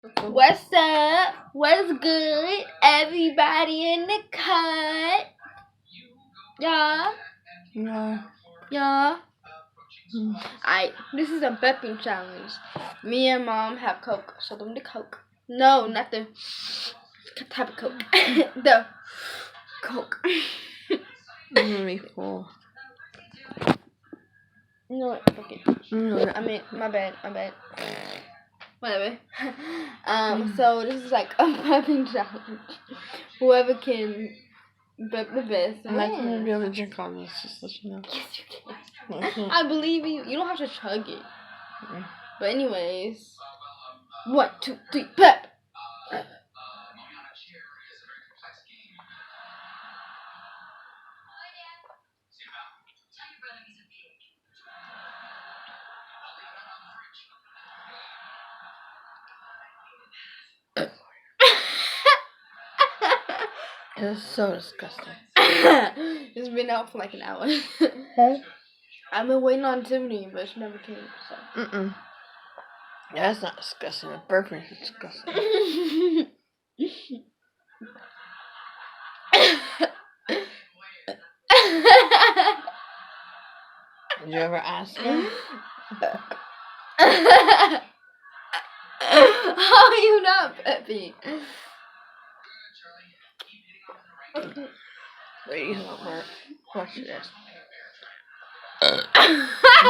What's up? What's good? Everybody in the cut. Yeah. Alright, this is a burping challenge. Me and mom have Coke. Show them the Coke. No, not the type of Coke. The Coke. I'm gonna be full. No, okay. I mean, my bad. Whatever. So this is like a burping challenge. Whoever can burp the best. I'm not gonna be able to drink all this, just let you know. Yes, you can. I believe you. You don't have to chug it. But anyways, 1, 2, 3, burp. It's so disgusting. It's been out for like an hour. I've been waiting on Tiffany, but she never came. So. Yeah, that's not disgusting. The burping is disgusting. Did you ever ask him? How are you not burping? Wait, you don't burp. Watch this.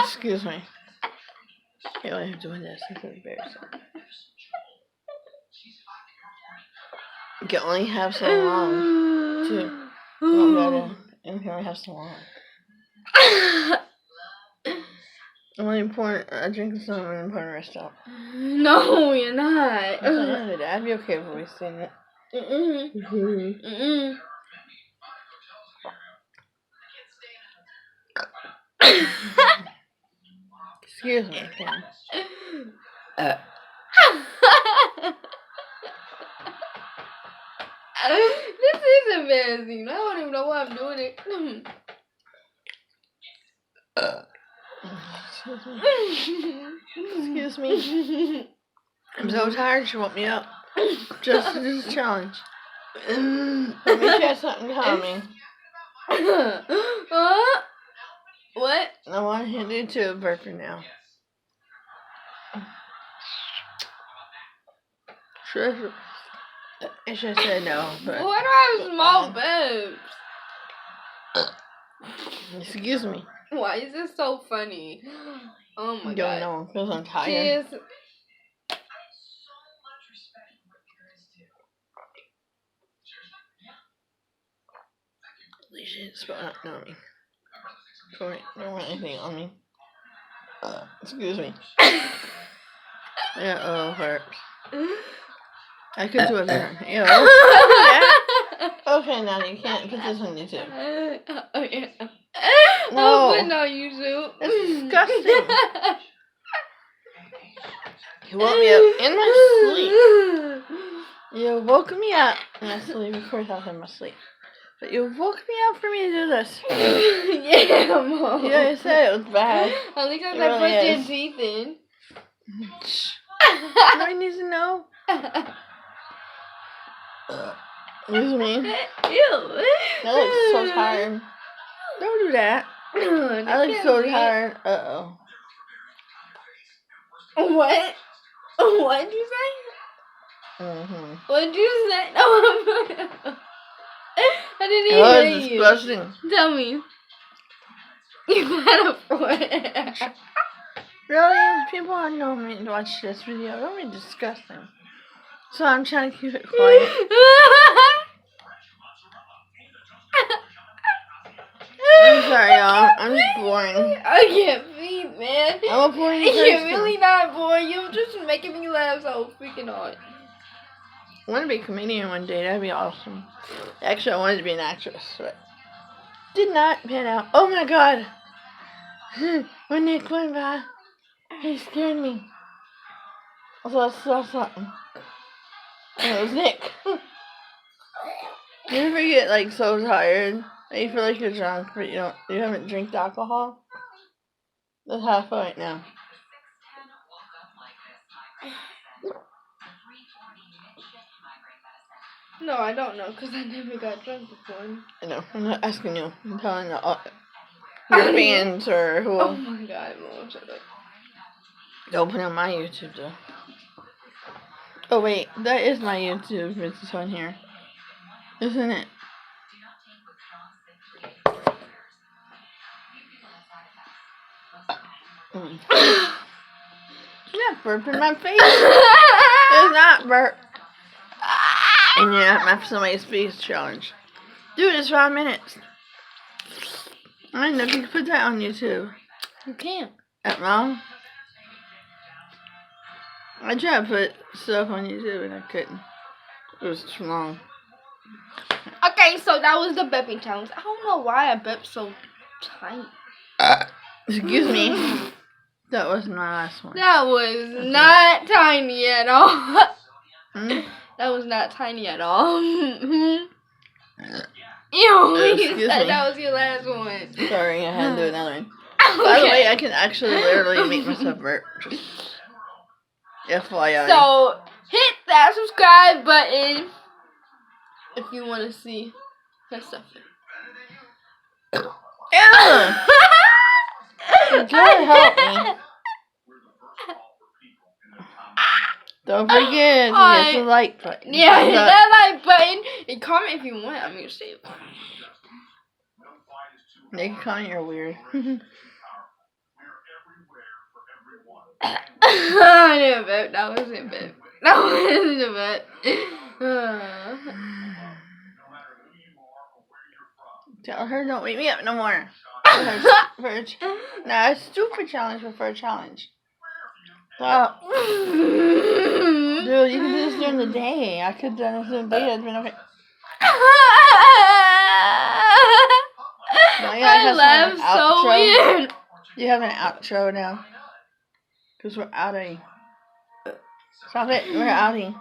Excuse me. I can't believe I'm doing this. It's embarrassing. You can only have so long, too. You can only have so long. I'm only pouring a drink of something and pouring the rest out. No, you're not. I'd be okay with wasting it. Excuse me, Kim. This is embarrassing. I don't even know why I'm doing it. Excuse me. I'm so tired. She woke me up. Just a challenge. Let me try something calming. What? I want you to do a burping now. Sure. I should have said no. But why do I have small boobs? Excuse me. Why is this so funny? Oh my god. Don't know because I'm tired. Cheers. You should spell out on me. Sorry, don't want anything on me. Excuse me. Yeah, hurts. I could do it there. Ew. Okay, now you can't put this on YouTube. Oh, yeah. No. I'll put it on YouTube. It's disgusting. You woke me up in my sleep. You woke me up in my sleep. Of course, I was in my sleep. But you woke me up for me to do this. Yeah, Mom. Yeah, you said it was bad. At least I It pushed really your teeth in. Nobody needs to know. Excuse me. Ew. I look so tired. Don't do that. I look so tired. Uh-oh. What? What did you say? What did you say? No, I didn't even hear you. Disgusting. Tell me. You had a foot. Really? People don't know me to watch this video. Don't be disgusting. So I'm trying to keep it quiet. I'm sorry, y'all. I'm just boring. I can't breathe, man. I'm a boring person. You're really not boring. You're just making me laugh so freaking hard. I want to be a comedian one day. That'd be awesome. Actually, I wanted to be an actress, but did not pan out. Oh my god. When Nick went by, he scared me. So I saw something. And it was Nick. You ever get like so tired that you feel like you're drunk, but you haven't drank alcohol? That's how I feel right now. No, I don't know, because I never got drunk before. I know. I'm not asking you. I'm telling your fans or who. Oh my god, Mom, shut up. Don't put it on my YouTube though. Oh wait, that is my YouTube. It's on here, isn't it? You're not burping my face. It's not burp. And you're not my somebody's face challenge. Dude, it's 5 minutes. I don't know if you can put that on YouTube. You can't. Well, I tried to put stuff on YouTube and I couldn't. It was too long. Okay, so that was the burping challenge. I don't know why I burped so tiny. Excuse me. That was my last one. That was not tiny at all. That was not tiny at all. Ew, you said that was your last one. Sorry, I had to do another one. Okay. By the way, I can actually literally make myself burp. Just FYI. So, hit that subscribe button if you want to see that stuff. Ew! You gotta help me. Don't forget to hit the like button. Yeah, hit that like button and comment if you want. I'm gonna say it. They can comment you're weird. I didn't vote. That wasn't bad. That wasn't bad. Tell her don't wake me up no more. No, it's stupid challenge for a challenge. Stop. Dude, you can do this during the day. I could have done this during the day. It's been okay. I laughed so weird. You have an outro now. Because we're outing. Stop it. We're outing.